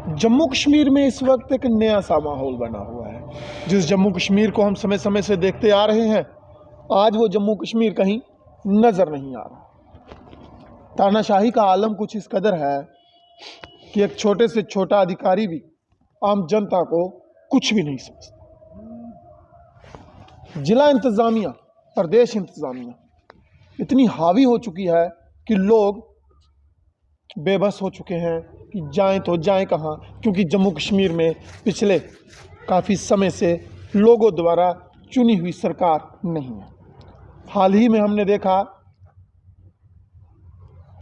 जम्मू कश्मीर में इस वक्त एक नया सा माहौल बना हुआ है। जिस जम्मू कश्मीर को हम समय समय से देखते आ रहे हैं, आज वो जम्मू कश्मीर कहीं नज़र नहीं आ रहा। तानाशाही का आलम कुछ इस कदर है कि एक छोटे से छोटा अधिकारी भी आम जनता को कुछ भी नहीं समझता। जिला इंतज़ामिया, प्रदेश इंतज़ामिया इतनी हावी हो चुकी है कि लोग बेबस हो चुके हैं कि जाएं तो जाएं कहाँ, क्योंकि जम्मू कश्मीर में पिछले काफ़ी समय से लोगों द्वारा चुनी हुई सरकार नहीं है। हाल ही में हमने देखा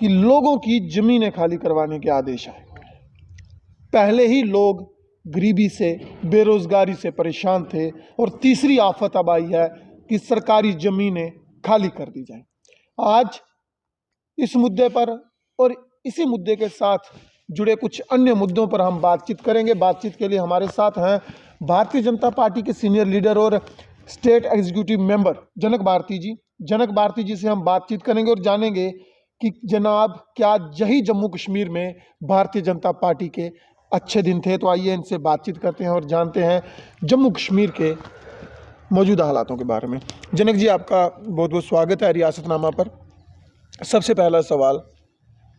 कि लोगों की ज़मीनें खाली करवाने के आदेश आए। पहले ही लोग गरीबी से, बेरोज़गारी से परेशान थे और तीसरी आफत अब आई है कि सरकारी ज़मीनें खाली कर दी जाएं। आज इस मुद्दे पर और इसी मुद्दे के साथ जुड़े कुछ अन्य मुद्दों पर हम बातचीत करेंगे। बातचीत के लिए हमारे साथ हैं भारतीय जनता पार्टी के सीनियर लीडर और स्टेट एग्जीक्यूटिव मेंबर जनक भारती जी। जनक भारती जी से हम बातचीत करेंगे और जानेंगे कि जनाब, क्या यही जम्मू कश्मीर में भारतीय जनता पार्टी के अच्छे दिन थे? तो आइए इनसे बातचीत करते हैं और जानते हैं जम्मू कश्मीर के मौजूदा हालातों के बारे में। जनक जी, आपका बहुत बहुत स्वागत है रियासतनामा पर। सबसे पहला सवाल,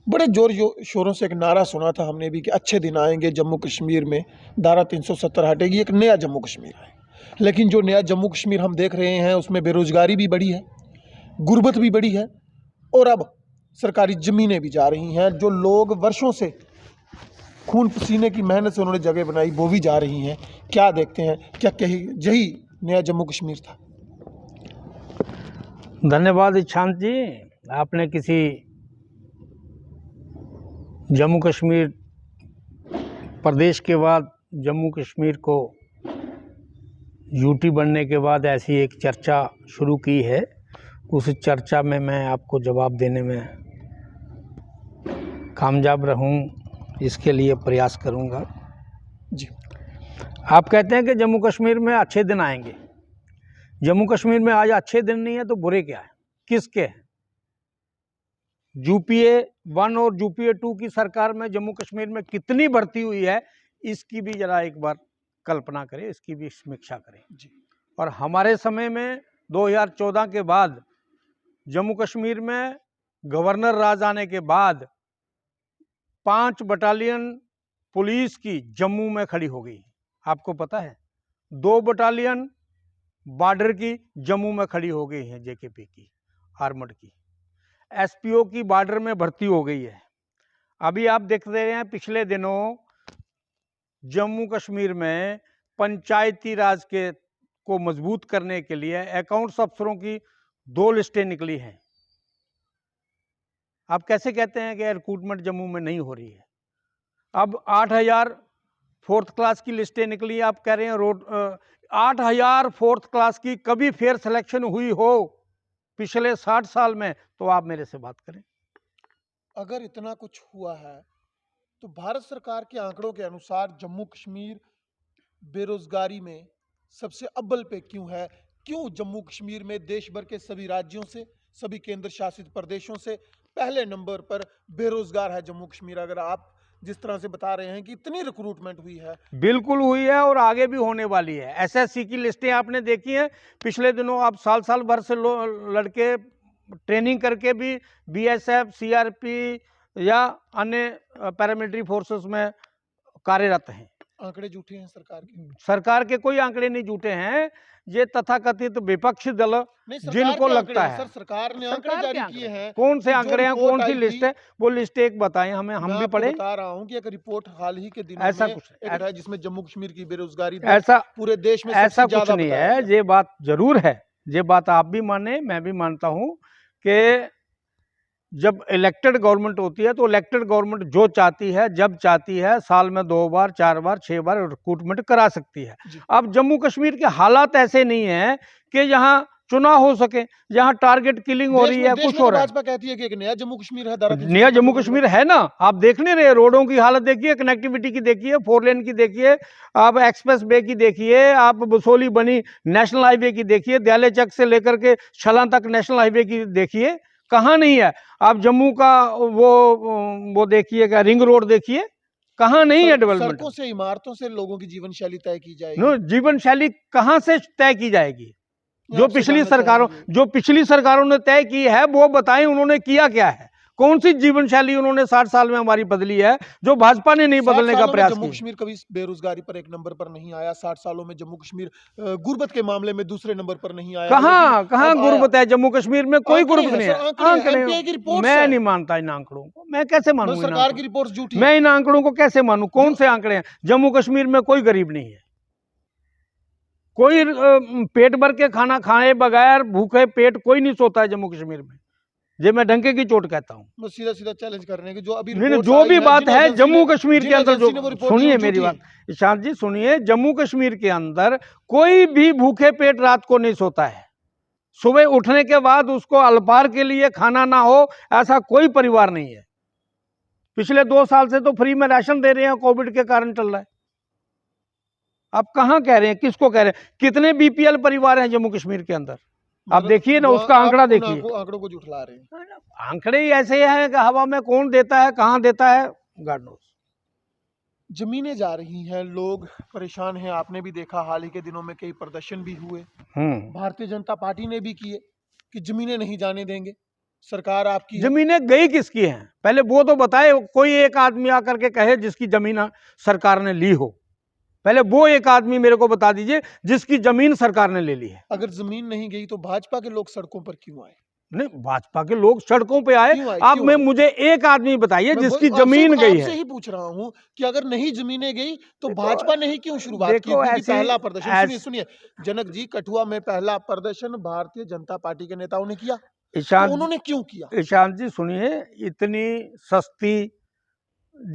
बड़े जोर शोरों से एक नारा सुना था हमने भी कि अच्छे दिन आएंगे, जम्मू कश्मीर में धारा 370 हटेगी, एक नया जम्मू कश्मीर है। लेकिन जो नया जम्मू कश्मीर हम देख रहे हैं उसमें बेरोजगारी भी बढ़ी है, गुर्बत भी बढ़ी है और अब सरकारी ज़मीनें भी जा रही हैं। जो लोग वर्षों से खून पसीने की मेहनत से उन्होंने जगह बनाई वो भी जा रही हैं। क्या देखते हैं, क्या कही यही नया जम्मू कश्मीर था? धन्यवाद इच्छांत जी। आपने किसी जम्मू कश्मीर प्रदेश के बाद जम्मू कश्मीर को यूटी बनने के बाद ऐसी एक चर्चा शुरू की है। उस चर्चा में मैं आपको जवाब देने में कामयाब रहूं, इसके लिए प्रयास करूंगा जी। आप कहते हैं कि जम्मू कश्मीर में अच्छे दिन आएंगे। जम्मू कश्मीर में आज अच्छे दिन नहीं है तो बुरे क्या है, किसके हैं? यूपीए 1 और यूपीए 2 की सरकार में जम्मू कश्मीर में कितनी भर्ती हुई है, इसकी भी जरा एक बार कल्पना करें, इसकी भी समीक्षा करें जी। और हमारे समय में 2014 के बाद जम्मू कश्मीर में गवर्नर राज आने के बाद 5 बटालियन पुलिस की जम्मू में खड़ी हो गई। आपको पता है 2 बटालियन बॉर्डर की जम्मू में खड़ी हो गई हैं, जेकेपी की आर्मड की। एसपीओ की बॉर्डर में भर्ती हो गई है। अभी आप देख रहे हैं पिछले दिनों जम्मू कश्मीर में पंचायती राज के को मजबूत करने के लिए अकाउंट्स अफसरों की 2 लिस्टें निकली हैं। आप कैसे कहते हैं कि रिक्रूटमेंट जम्मू में नहीं हो रही है? अब 8000 4th क्लास की लिस्टें निकली। आप कह रहे हैं रोड 8000 4th क्लास की कभी फेयर सिलेक्शन हुई हो पिछले 60 साल में? तो आप मेरे से बात करें। अगर इतना कुछ हुआ है तो भारत सरकार के आंकड़ों के अनुसार जम्मू कश्मीर बेरोजगारी में सबसे अव्वल पे क्यों है? क्यों जम्मू कश्मीर में देश भर के सभी राज्यों से, सभी केंद्र शासित प्रदेशों से पहले नंबर पर बेरोजगार है जम्मू कश्मीर? अगर आप जिस तरह से बता रहे हैं कि इतनी रिक्रूटमेंट हुई है। बिल्कुल हुई है और आगे भी होने वाली है। एसएससी की लिस्टें आपने देखी हैं पिछले दिनों। आप साल भर से लड़के ट्रेनिंग करके भी बीएसएफ, सीआरपी या अन्य पैरामिलिट्री फोर्सेस में कार्यरत हैं। आंकड़े झूठे हैं सरकार के कोई आंकड़े नहीं झूठे हैं। ये तथाकथित विपक्षी दल जिनको लगता है, सर सरकार ने आंकड़े जारी किए हैं। कौन से आंकड़े हैं, कौन सी लिस्ट है? वो लिस्ट एक बताएं हमें, हम भी पढ़े। बता रहा हूं कि एक रिपोर्ट हाल ही के दिनों ऐसा में कुछ एक है जिसमें जम्मू कश्मीर की बेरोजगारी ऐसा पूरे देश में ऐसा कुछ नहीं है। ये बात जरूर है, ये बात आप भी माने, मैं भी मानता हूं कि जब इलेक्टेड गवर्नमेंट होती है तो इलेक्टेड गवर्नमेंट जो चाहती है, जब चाहती है, साल में 2 बार, 4 बार, 6 बार रिक्रूटमेंट करा सकती है। अब जम्मू कश्मीर के हालात ऐसे नहीं है कि यहाँ चुनाव हो सके, जहाँ टारगेट किलिंग हो रही है, कुछ हो रहा है। भाजपा कहती है कि एक नया जम्मू कश्मीर है, नया जम्मू कश्मीर है ना। आप देख नहीं रहे? रोडों की हालत देखिए, कनेक्टिविटी की देखिए, 4 लेन की देखिए, आप एक्सप्रेस वे की देखिए, आप बसोली बनी नेशनल हाईवे की देखिए, दयाले चक से लेकर के छलां तक नेशनल हाईवे की देखिए, कहाँ नहीं है? आप जम्मू का वो देखिएगा, रिंग रोड देखिए, कहाँ नहीं है डेवलपमेंट? सड़कों से, इमारतों से लोगों की जीवन शैली तय की जाएगी। नो, जीवन शैली कहाँ से तय की जाएगी? ये जो आपसे पिछली जानना सरकारों चाहेंगे। जो पिछली सरकारों ने तय की है वो बताएं, उन्होंने किया क्या है? कौन सी जीवन शैली उन्होंने 60 साल में हमारी बदली है जो भाजपा ने नहीं 60 बदलने का सालों में प्रयास जम्मू किया? कश्मीर कभी बेरोजगारी पर एक नंबर पर नहीं आया। 60 सालों में जम्मू कश्मीर गुर्बत के मामले में दूसरे नंबर पर नहीं आया। कहाँ लेकिन कहाँ अब आया। गुर्बत है जम्मू कश्मीर में? कोई आंकड़े गुर्बत हैं नहीं सर, है। आंकड़े हैं, आंकड़े एनटीए की रिपोर्ट्स मैं हैं। नहीं मानता इन आंकड़ों को। मैं कैसे मानूं इन सरकार आंकड़ों की को? रिपोर्ट्स झूठी मैं हैं। इन आंकड़ों को कैसे मानूं? कौन से आंकड़े हैं? जम्मू कश्मीर में कोई गरीब नहीं है। कोई पेट भर के खाना खाए बगैर भूखे पेट कोई नहीं सोता है जम्मू कश्मीर में। ये मैं डंके की चोट कहता हूँ। वो सीधा सीधा चैलेंज कर रहे हैं कि जो अभी नहीं, रिपोर्ट्स जो आई भी हैं, बात जिन है एजेंसी जम्मू ने- कश्मीर जिन के अंदर जो, एजेंसी ने वो रिपोर्ट दी, सुनिए वो मेरी झूठी बात है। ईशांत जी, सुनिए। जम्मू कश्मीर के अंदर कोई भी भूखे पेट रात को नहीं सोता है। सुबह उठने के बाद उसको अल्पाहार के लिए खाना ना हो ऐसा कोई परिवार नहीं है। पिछले 2 साल से तो फ्री में राशन दे रहे हैं, कोविड के कारण चल रहा है। आप कहां कह रहे हैं, किसको कह रहे हैं? कितने बीपीएल परिवार हैं जम्मू कश्मीर के अंदर? आप मतलब देखिए ना, वो उसका आप आंकड़ा उन देखिए। आंकड़ों को झुठला रहे हैं। आंकड़े ही ऐसे हैं कि हवा में कौन देता है, कहां देता है, गॉड नोस। जमीनें जा रही हैं, लोग परेशान हैं। आपने भी देखा हाल ही के दिनों में कई प्रदर्शन भी हुए। भारतीय जनता पार्टी ने भी किए कि जमीनें नहीं जाने देंगे। सरकार आपकी है। जमीनें गई किसकी हैं? पहले वो तो बताए। कोई एक आदमी आकर के कहे जिसकी जमीन सरकार ने ली हो। पहले वो एक आदमी मेरे को बता दीजिए जिसकी जमीन सरकार ने ले ली है। अगर जमीन नहीं गई तो भाजपा के लोग सड़कों पर क्यों आए? नहीं, भाजपा के लोग सड़कों पे आए। क्यों आए? आप क्यों में आए? मुझे एक आदमी बताइए मैं जिसकी आपसे जमीन गई आपसे है। ही पूछ रहा हूं कि अगर नहीं जमीनें गई तो देखो- भाजपा ने ही क्यों शुरुआत की? देखो क्योंकि ऐसी पहला प्रदर्शन, सुनिए सुनिए जनक जी, कठुआ में पहला प्रदर्शन भारतीय जनता पार्टी के नेताओं ने किया। तो ईशांत उन्होंने क्यों किया? ईशांत जी सुनिए, इतनी सस्ती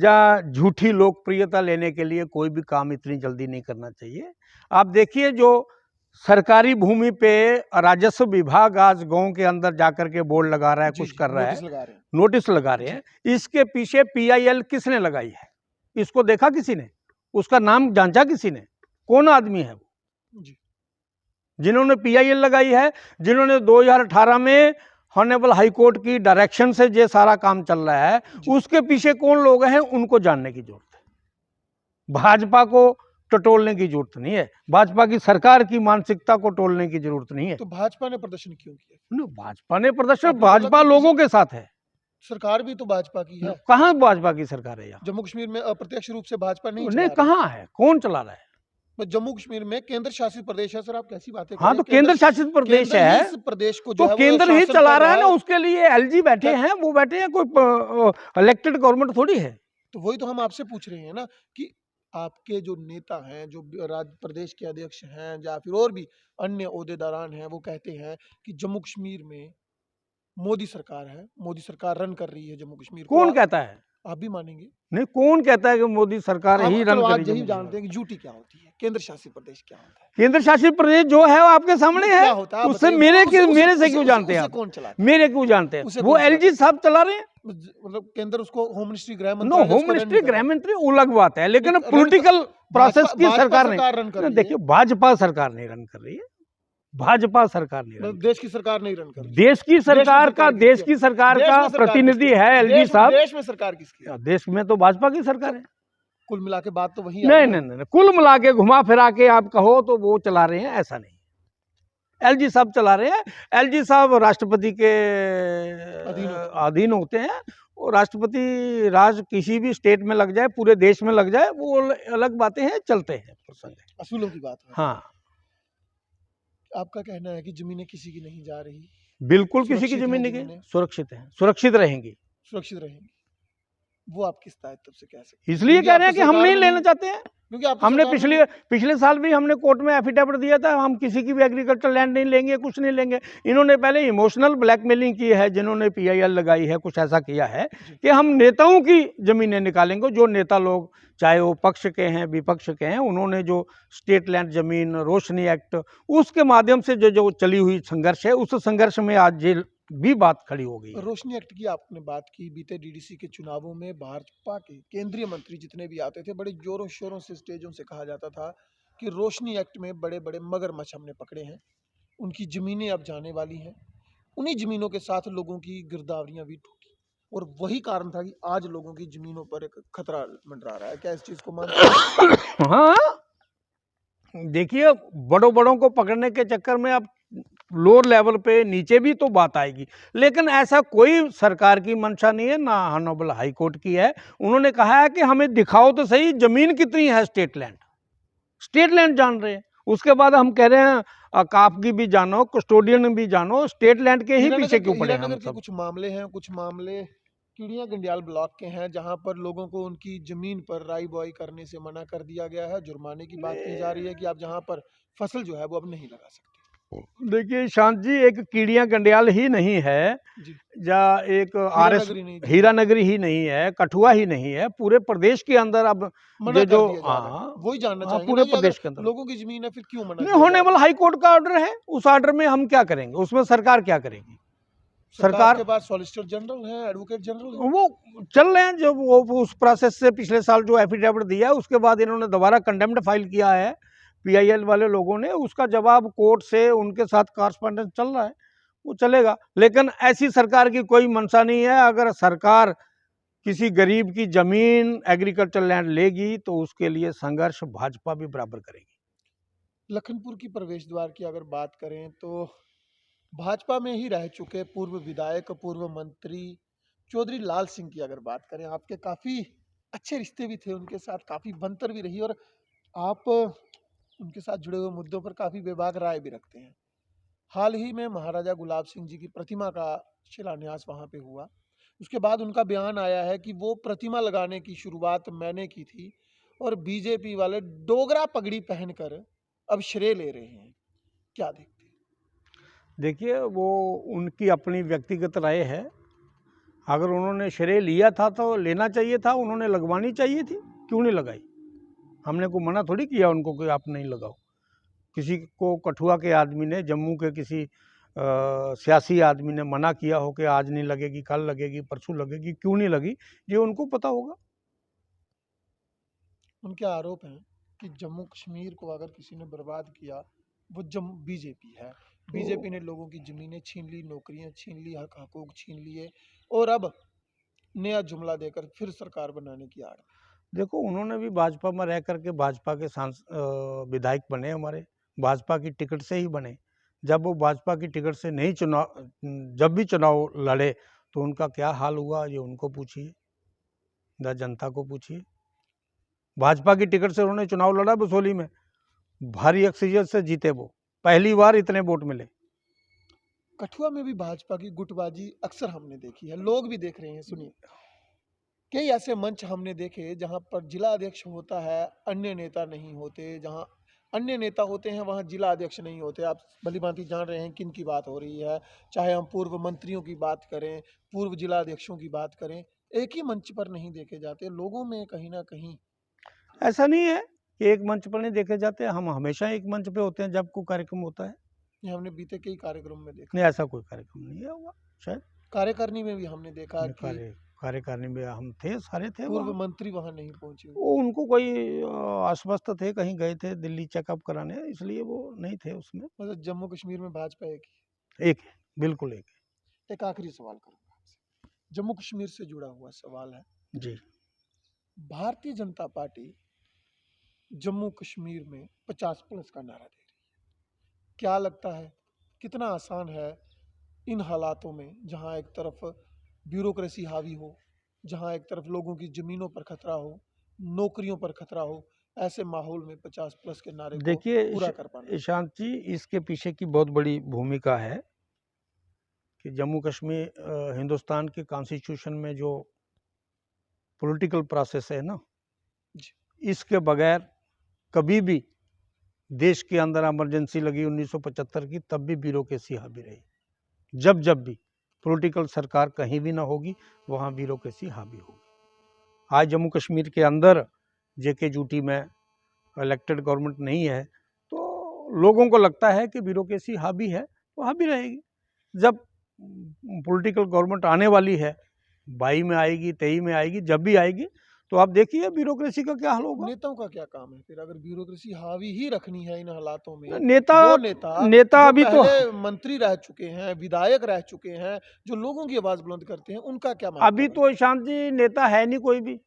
या झूठी लोकप्रियता लेने के लिए कोई भी काम इतनी जल्दी नहीं करना चाहिए। आप देखिए, जो सरकारी भूमि पे राजस्व विभाग आज गांव के अंदर जाकर के बोर्ड लगा रहा है, जी, कुछ जी, कर रहा नोटिस है, लगा रहे हैं। नोटिस लगा रहे हैं, इसके पीछे पीआईएल किसने लगाई है? इसको देखा किसी ने? उसका नाम जांचा किसी ने? कौन आदमी है वो जी। जिन्होंने पीआईएल लगाई है? जिन्होंने 2018 में हॉनरेबल हाई कोर्ट की डायरेक्शन से ये सारा काम चल रहा है, उसके पीछे कौन लोग हैं उनको जानने की जरूरत है। भाजपा को टटोलने की जरूरत नहीं है। भाजपा की सरकार की मानसिकता को टोलने की जरूरत नहीं है। तो भाजपा ने प्रदर्शन क्यों किया? भाजपा ने प्रदर्शन, आपको बोला भाजपा कि लोगों के साथ है। सरकार भी तो भाजपा की है। कहाँ भाजपा की सरकार है यहाँ? जम्मू कश्मीर में अप्रत्यक्ष रूप से भाजपा नहीं चला नहीं, रही। कहाँ है? कौन चला रहा है? जम्मू कश्मीर में केंद्र शासित प्रदेश है। सर आप कैसी बातें कर हाँ, रहे तो हैं? केंद्र शासित प्रदेश केंद्र है, ही इस प्रदेश को जो तो है वो केंद्र ही शासन चला कर रहा है ना। उसके लिए एलजी बैठे हैं, वो बैठे हैं, कोई इलेक्टेड गवर्नमेंट थोड़ी है। तो वही तो हम आपसे पूछ रहे हैं ना कि आपके जो नेता हैं, जो राज्य प्रदेश के अध्यक्ष हैं या फिर और भी अन्य ओहदेदारान हैं, वो कहते हैं कि जम्मू कश्मीर में मोदी सरकार है, मोदी सरकार रन कर रही है जम्मू कश्मीर को। कौन कहता है? आप भी मानेंगे? नहीं, कौन कहता है कि मोदी सरकार ही रन चलो कर आज रही है? यही जानते हैं कि ड्यूटी क्या होती है, केंद्र शासित प्रदेश क्या होता है। केंद्र शासित प्रदेश जो है वो आपके सामने क्या है। होता है आप उससे बताइए। मेरे से क्यों जानते हैं आप? कौन चलाता है? मेरे क्यों जानते हैं? उसे वो कौन एलजी साहब चला रहे हैं। मतलब केंद्र उसको होम मिनिस्ट्री, गृह नो, मंत्रालय होम उसको रन मिनिस्ट्री, नहीं कर गृह रहा। मंत्री वो अलग बात है, लेकिन रन- पॉलिटिकल प्रोसेस भाजपा- की भाजपा सरकार सरकार रन कर नहीं। रही है। देखिए, भाजपा सरकार नहीं रन कर रही है। भाजपा सरकार नहीं रन मतलब देश की सरकार नहीं रन कर रही। देश की सरकार का किसकी देश है? की सरकार देश का में सरकार प्रतिनिधि किसकी है एलजी साहब। देश में सरकार किसकी है? देश में तो भाजपा की सरकार है। कुल मिला के बात तो वही नहीं नहीं नहीं, कुल मिला के घुमा फिरा के आप कहो तो वो चला रहे हैं, ऐसा नहीं। एलजी साहब चला रहे हैं। एलजी साहब राष्ट्रपति के अधीन होते हैं। वो राष्ट्रपति राज किसी भी स्टेट में लग जाए, पूरे देश में लग जाए, वो अलग बातें हैं, चलते हैं प्रसंग। असूलों की बात है। हाँ, आपका कहना है कि जमीनें किसी की नहीं जा रही, बिल्कुल किसी की सुरक्षित जमीन हैं नहीं गई, जमीनें? सुरक्षित है, सुरक्षित रहेंगी। सुरक्षित रहेंगी। वो आप किस दायित्व से कह सकते हैं? इसलिए क्योंकि कह आप रहे हैं तो कि हम सरकार नहीं में लेना चाहते हैं। क्योंकि आप तो हमने सरकार में पिछले साल भी हमने कोर्ट में एफिडेविट दिया था, हम किसी की भी एग्रीकल्चर लैंड नहीं लेंगे, कुछ नहीं लेंगे। इन्होंने पहले इमोशनल ब्लैकमेलिंग की है, जिन्होंने पीआईएल लगाई है, कुछ ऐसा किया है कि हम नेताओं की जमीनें निकालेंगे। जो नेता लोग, चाहे वो पक्ष के हैं विपक्ष के हैं, उन्होंने जो स्टेट लैंड जमीन, रोशनी एक्ट, उसके माध्यम से जो चली हुई संघर्ष है, उस संघर्ष में आज जेल भी बात खड़ी हो गई है। रोशनी एक्ट की आपने बात की। बीते डीडीसी के चुनावों में भाजपा के केंद्रीय मंत्री जितने भी आते थे, बड़े जोरों शोरों से स्टेजों से कहा जाता था कि रोशनी एक्ट में बड़े बड़े मगरमच्छ हमने पकड़े हैं, उनकी ज़मीनें अब जाने वाली हैं। उन्हीं ज़मीनों के साथ लोगों की गिरदावरियां भी टूटी। और वही कारण था कि आज लोगों की जमीनों पर एक खतरा मंडरा रहा है। क्या इस चीज को मानते हैं? हाँ, देखिए, बड़ों बड़ों को पकड़ने के चक्कर में अब लोअर लेवल पे नीचे भी तो बात आएगी, लेकिन ऐसा कोई सरकार की मंशा नहीं है, ना ऑनरेबल हाई कोर्ट की है। उन्होंने कहा है कि हमें दिखाओ तो सही जमीन कितनी है, स्टेट लैंड जान रहे हैं। उसके बाद हम कह रहे हैं काफ की भी जानो, कस्टोडियन भी जानो, स्टेट लैंड के ही पीछे क्यों पड़े हैं हम हीरानगर के सब? कुछ मामले हैं, कुछ मामले कीड़िया गंडियाल ब्लॉक के हैं, जहां पर लोगों को उनकी जमीन पर राई बुआई करने से मना कर दिया गया है। जुर्माने की बात की जा रही है कि आप जहां पर फसल जो है वो अब नहीं लगा सकते। देखिए शांत जी, एक कीड़िया गंडियाल ही नहीं है, जी, या एक आरएस हीरानगर ही नहीं जी, हीरानगरी ही नहीं है, कठुआ ही नहीं है, पूरे प्रदेश के अंदर अब मना ये कर जो दिया जा रहा है। वही जानना हाँ, चाहेंगे पूरे ना कि प्रदेश के अगर अंदर लोगों की जमीन है फिर क्यों मना नहीं किया जा रहा होनेबल हाई कोर्ट का ऑर्डर है। उस ऑर्डर में हम क्या करेंगे? उसमें सरकार क्या करेगी? है? सरकार सरकार के पास सॉलिसिटर जनरल है, एडवोकेट जनरल है। वो चल रहे हैं, जो वो उस प्रोसेस से पिछले साल जो एफिडेविट दिया है उसके बाद इन्होंने दोबारा कंडेम्ड फाइल किया है पीआईएल वाले लोगों ने। उसका जवाब कोर्ट से उनके साथ कॉरस्पॉन्डेंस चल रहा है, वो चलेगा। लेकिन ऐसी सरकार की कोई मंशा नहीं है। अगर सरकार किसी गरीब की जमीन एग्रीकल्चर लैंड लेगी तो उसके लिए संघर्ष भाजपा भी बराबर करेगी। लखनपुर की प्रवेश द्वार की अगर बात करें तो भाजपा में ही रह चुके पूर्व विधायक, पूर्व मंत्री चौधरी लाल सिंह की अगर बात करें, आपके काफी अच्छे रिश्ते भी थे उनके साथ, काफी बनतर भी रही, और आप उनके साथ जुड़े हुए मुद्दों पर काफी बेबाक राय भी रखते हैं। हाल ही में महाराजा गुलाब सिंह जी की प्रतिमा का शिलान्यास वहां पे हुआ। उसके बाद उनका बयान आया है कि वो प्रतिमा लगाने की शुरुआत मैंने की थी और बीजेपी वाले डोगरा पगड़ी पहनकर अब श्रेय ले रहे हैं। क्या देखते हैं? देखिए, वो उनकी अपनी व्यक्तिगत राय है। अगर उन्होंने श्रेय लिया था तो लेना चाहिए था, उन्होंने लगवानी चाहिए थी, क्यों नहीं लगाई? हमने को मना थोड़ी किया उनको कि आप नहीं लगाओ। किसी को कठुआ के आदमी ने, जम्मू के किसी सियासी आदमी ने मना किया हो कि आज नहीं लगेगी, कल लगेगी, परसों लगेगी, क्यों नहीं लगी, ये उनको पता होगा। उनके आरोप हैं कि जम्मू कश्मीर को अगर किसी ने बर्बाद किया वो बीजेपी है। बीजेपी ने लोगों की जमीनें छीन ली, नौकरियां छीन ली, हक हकूक छीन लिए, और अब नया जुमला देकर फिर सरकार बनाने की आड़ में। देखो, उन्होंने भी भाजपा में रह करके भाजपा के विधायक बने, हमारे भाजपा की टिकट से ही बने। जब वो भाजपा की टिकट से नहीं जब भी चुनाव लड़े तो उनका क्या हाल हुआ, ये उनको पूछिए, जनता को पूछिए। भाजपा की टिकट से उन्होंने चुनाव लड़ा बसोली में, भारी अक्सरियत से जीते, वो पहली बार इतने वोट मिले। कठुआ में भी भाजपा की गुटबाजी अक्सर हमने देखी है, लोग भी देख रहे हैं। सुनिए, कई ऐसे मंच हमने देखे जहां पर जिला अध्यक्ष होता है, अन्य नेता नहीं होते। जहां अन्य नेता होते हैं वहां जिला अध्यक्ष नहीं होते। आप भली भांति जान रहे हैं किन की बात हो रही है। चाहे हम पूर्व मंत्रियों की बात करें, पूर्व जिला अध्यक्षों की बात करें, एक ही मंच पर नहीं देखे जाते। लोगों में कहीं ना कहीं ऐसा नहीं है कि एक मंच पर नहीं देखे जाते, हम हमेशा एक मंच पे होते हैं जब कोई कार्यक्रम होता है। ये हमने बीते कई कार्यक्रम में देखा। नहीं, ऐसा कोई कार्यक्रम नहीं है हुआ, शायद कार्यकारिणी में भी हमने देखा कि कार्यकारिणी में हम थे, सारे थे पूर्व वहाँ। मंत्री वहां नहीं पहुंचे। वो उनको कोई आश्वस्त थे, कहीं गए थे दिल्ली चेकअप कराने, इसलिए वो नहीं थे उसमें। मतलब जम्मू कश्मीर में भाजपा एक एक है, बिल्कुल एक ही। एक आखिरी सवाल करूंगा आपसे, जम्मू कश्मीर से जुड़ा हुआ सवाल है। है जी। भारतीय जनता पार्टी जम्मू कश्मीर में 50+ का नारा दे रही है। क्या लगता है कितना आसान है इन हालातों में, जहां एक तरफ ब्यूरोक्रेसी हावी हो, जहां एक तरफ लोगों की जमीनों पर खतरा हो, नौकरियों पर खतरा हो, ऐसे माहौल में 50+ के नारे को देखिए पूरा कर पाना? ईशांत जी, इसके पीछे की बहुत बड़ी भूमिका है कि जम्मू कश्मीर हिंदुस्तान के कॉन्स्टिट्यूशन में जो पॉलिटिकल प्रोसेस है ना, जी, इसके बगैर कभी भी देश के अंदर इमरजेंसी लगी 1975 की, तब भी ब्यूरोक्रेसी हावी रही। जब भी पॉलिटिकल सरकार कहीं भी ना होगी, वहाँ ब्यूरोक्रेसी हावी होगी। आज जम्मू कश्मीर के अंदर जेके ड्यूटी में इलेक्टेड गवर्नमेंट नहीं है, तो लोगों को लगता है कि ब्यूरोक्रेसी हावी है, तो हावी रहेगी। जब पॉलिटिकल गवर्नमेंट आने वाली है, 22 में आएगी, 23 में आएगी, जब भी आएगी, तो आप देखिए ब्यूरोक्रेसी का क्या हाल होगा। नेताओं का क्या काम है फिर, अगर ब्यूरोक्रेसी हावी ही रखनी है इन हालातों में? नेता वो नेता नेता जो अभी तो पहले मंत्री रह चुके हैं, विधायक रह चुके हैं, जो लोगों की आवाज बुलंद करते हैं, उनका क्या महत्व अभी है? तो ईशांत जी नेता है नहीं कोई भी,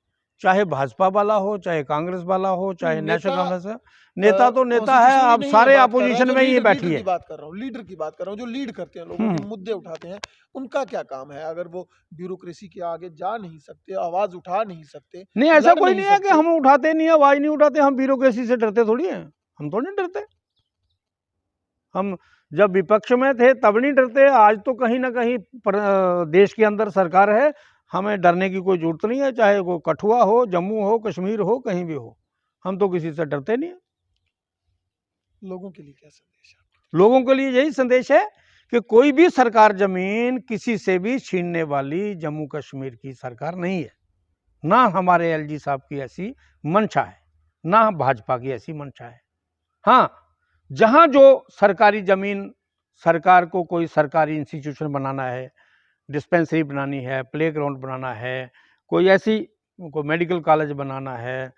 चाहे भाजपा वाला हो, चाहे कांग्रेस वाला हो, नहीं, चाहे नेशनल नेता कांग्रेस है। नेता तो नेता है, कॉन्स्टिट्यूशनली अब नहीं मैं सारे बात कर रहा, अपोजिशन जो में ही लीडर लीडर बैठिए। की बात कर रहा हूँ, लीडर की बात कर रहा हूँ, जो लीड करते हैं, लोगों के मुद्दे उठाते हैं, उनका क्या काम है? अगर वो ब्यूरोक्रेसी के आगे जा नहीं सकते, आवाज उठा नहीं सकते, नहीं, ऐसा लड़ कोई नहीं नहीं है कि सकते। हम उठाते नहीं है, आवाज नहीं उठाते, हम ब्यूरोक्रेसी से डरते थोड़ी हैं। हम थोड़ी नहीं डरते। हम जब विपक्ष में थे तब नहीं डरते, आज तो कहीं ना कहीं देश के अंदर सरकार है, हमें डरने की कोई जरूरत नहीं है, चाहे वो कठुआ हो, जम्मू हो, कश्मीर हो, कहीं भी हो, हम तो किसी से डरते नहीं है। लोगों के लिए क्या संदेश है? लोगों के लिए यही संदेश है कि कोई भी सरकार जमीन किसी से भी छीनने वाली जम्मू कश्मीर की सरकार नहीं है। ना हमारे एलजी साहब की ऐसी मंशा है, ना भाजपा की ऐसी मंशा है। हाँ, जहां जो सरकारी जमीन, सरकार को कोई सरकारी इंस्टीट्यूशन बनाना है, डिस्पेंसरी बनानी है, प्ले ग्राउंड बनाना है, कोई ऐसी कोई मेडिकल कॉलेज बनाना है,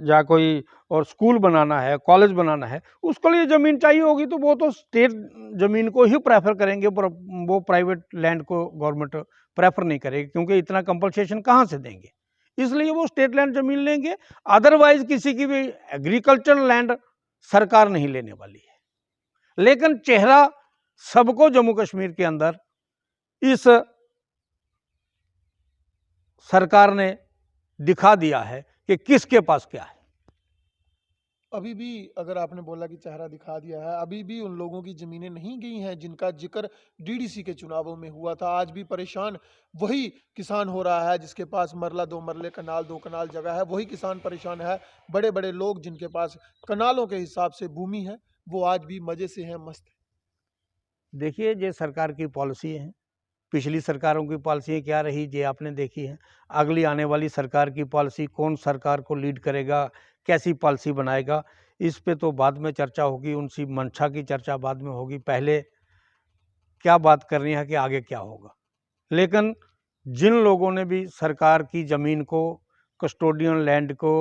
या कोई और स्कूल बनाना है, कॉलेज बनाना है, उसके लिए ज़मीन चाहिए होगी तो वो तो स्टेट ज़मीन को ही प्रेफर करेंगे, पर वो प्राइवेट लैंड को गवर्नमेंट प्रेफर नहीं करेगी, क्योंकि इतना कंपनसेशन कहाँ से देंगे, इसलिए वो स्टेट लैंड ज़मीन लेंगे। अदरवाइज किसी की भी एग्रीकल्चरल लैंड सरकार नहीं लेने वाली है। लेकिन चेहरा सबको जम्मू कश्मीर के अंदर इस सरकार ने दिखा दिया है कि किसके पास क्या है। अभी भी अगर आपने बोला कि चेहरा दिखा दिया है, अभी भी उन लोगों की जमीनें नहीं गई हैं जिनका जिक्र डीडीसी के चुनावों में हुआ था। आज भी परेशान वही किसान हो रहा है जिसके पास मरला 2 मरले कनाल 2 कनाल जगह है, वही किसान परेशान है। बड़े बड़े लोग जिनके पास कनालों के हिसाब से भूमि है, वो आज भी मजे से हैं, मस्त हैं। देखिए, ये सरकार की पॉलिसी है, पिछली सरकारों की पॉलिसी क्या रही ये आपने देखी है। अगली आने वाली सरकार की पॉलिसी, कौन सरकार को लीड करेगा, कैसी पॉलिसी बनाएगा, इस पे तो बाद में चर्चा होगी, उनकी मंशा की चर्चा बाद में होगी। पहले क्या बात करनी है कि आगे क्या होगा। लेकिन जिन लोगों ने भी सरकार की ज़मीन को, कस्टोडियन लैंड को,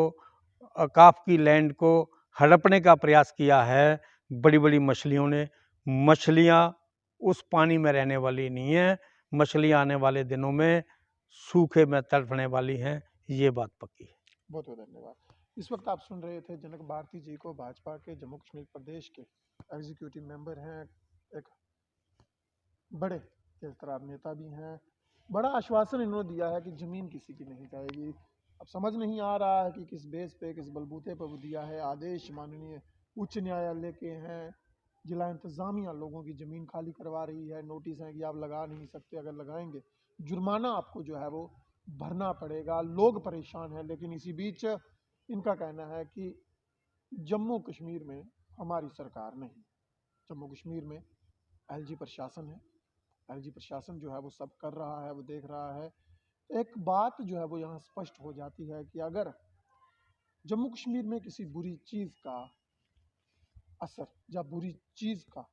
अकाफ की लैंड को हड़पने का प्रयास किया है बड़ी बड़ी मछलियों ने, मछलियाँ उस पानी में रहने वाली नहीं हैं, मछलियाँ आने वाले दिनों में सूखे में तड़पने वाली हैं, ये बात पक्की है। बहुत बहुत धन्यवाद। इस वक्त आप सुन रहे थे जनक भारती जी को, भाजपा के जम्मू कश्मीर प्रदेश के एग्जीक्यूटिव मेंबर हैं, एक बड़े तेजतरार नेता भी हैं। बड़ा आश्वासन इन्होंने दिया है कि ज़मीन किसी की नहीं जाएगी। अब समझ नहीं आ रहा है कि किस बेस पे, किस बलबूते पर वो दिया है। आदेश माननीय उच्च न्यायालय के हैं, जिला इंतज़ामिया लोगों की ज़मीन खाली करवा रही है, नोटिस है कि आप लगा नहीं सकते, अगर लगाएंगे जुर्माना आपको जो है वो भरना पड़ेगा। लोग परेशान हैं, लेकिन इसी बीच इनका कहना है कि जम्मू कश्मीर में हमारी सरकार नहीं, जम्मू कश्मीर में एलजी प्रशासन है। एलजी प्रशासन जो है वो सब कर रहा है, वो देख रहा है। एक बात जो है वो यहाँ स्पष्ट हो जाती है कि अगर जम्मू कश्मीर में किसी बुरी चीज़ का असर या बुरी चीज़ का,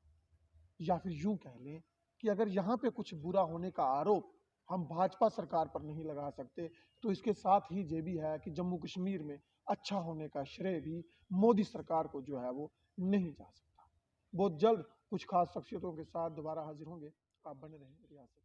या फिर यूं कह लें कि अगर यहाँ पे कुछ बुरा होने का आरोप हम भाजपा सरकार पर नहीं लगा सकते, तो इसके साथ ही ये भी है कि जम्मू कश्मीर में अच्छा होने का श्रेय भी मोदी सरकार को जो है वो नहीं जा सकता। बहुत जल्द कुछ खास शख्सियतों के साथ दोबारा हाजिर होंगे। आप बने रहें रियासत।